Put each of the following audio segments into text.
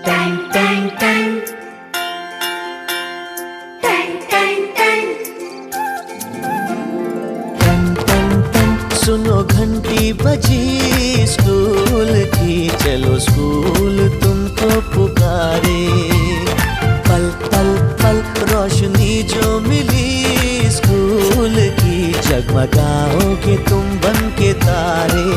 Ton टन टन टन टन टन टन टन टन सुनो घंटी बजी स्कूल की, चलो स्कूल तुमको पुकारे। पल पल पल रोशनी जो मिली स्कूल की, जगमगाओगे तुम बन के तारे।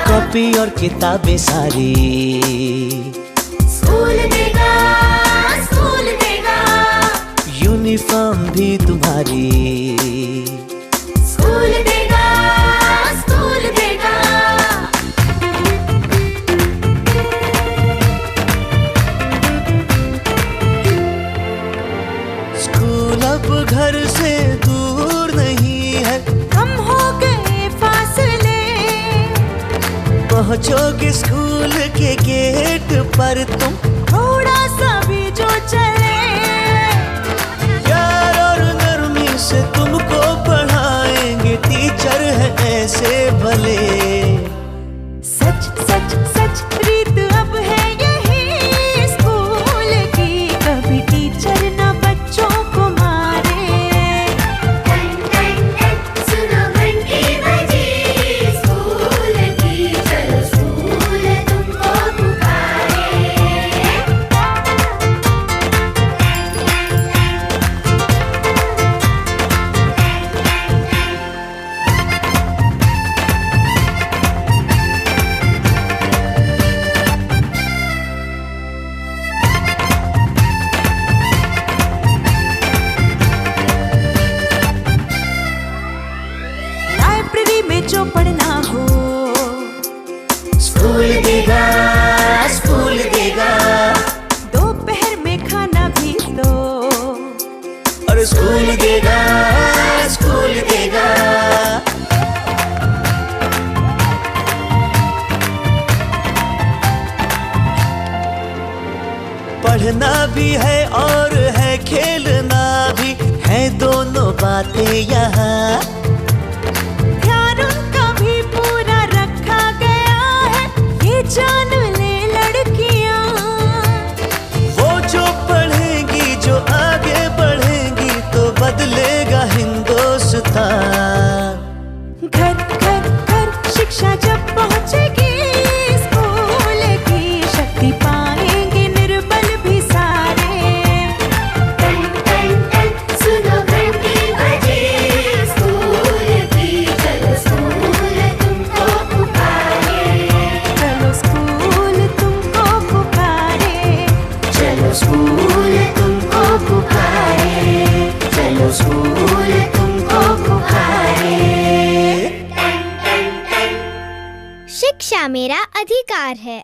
कॉपी और किताबें सारी स्कूल देगा, स्कूल देगा। यूनिफॉर्म भी तुम्हारी स्कूल देगा, स्कूल देगा। स्कूल अब घर से दूर नहीं है, हम हो गए फासले। पहुंचोगे स्कूल के गेट पर तुम, थोड़ा सा भी जो चले। प्यार और नरमी से तुमको पढ़ाएंगे, टीचर है ऐसे भले। सच सच सच रीत अब है यही स्कूल की, कभी टीचर ना बच्चों को मारे। टन टन टन सुनो घंटी बजी स्कूल की, चलो स्कूल तुमको पुकारे। लाइब्रेरी में जो पढ़ना हो, स्कूल देगा, स्कूल देगा। दोपहर में खाना भी तो, और स्कूल देगा, स्कूल देगा। पढ़ना भी है और है खेलना भी है, दोनों बातें यहाँ। ध्यान उनका भी पूरा रखा गया है, ये जान ले लड़कियां। वो जो पढ़ेंगी, जो आगे बढ़ेंगी, तो बदलेगा हिंदुस्तान। घर घर घर शिक्षा जब पहुंचेगी स्कूल की, शक्ति पाएंगे निर्बल भी सारे। टन टन टन सुनो घंटी बजी स्कूल की, चलो स्कूल तुमको पुकारे। चलो स्कूल तुमको पुकारे। चलो स्कूल तुमको पुकारे, चलो स्कूल तुमको पुकारे। शिक्षा मेरा अधिकार है।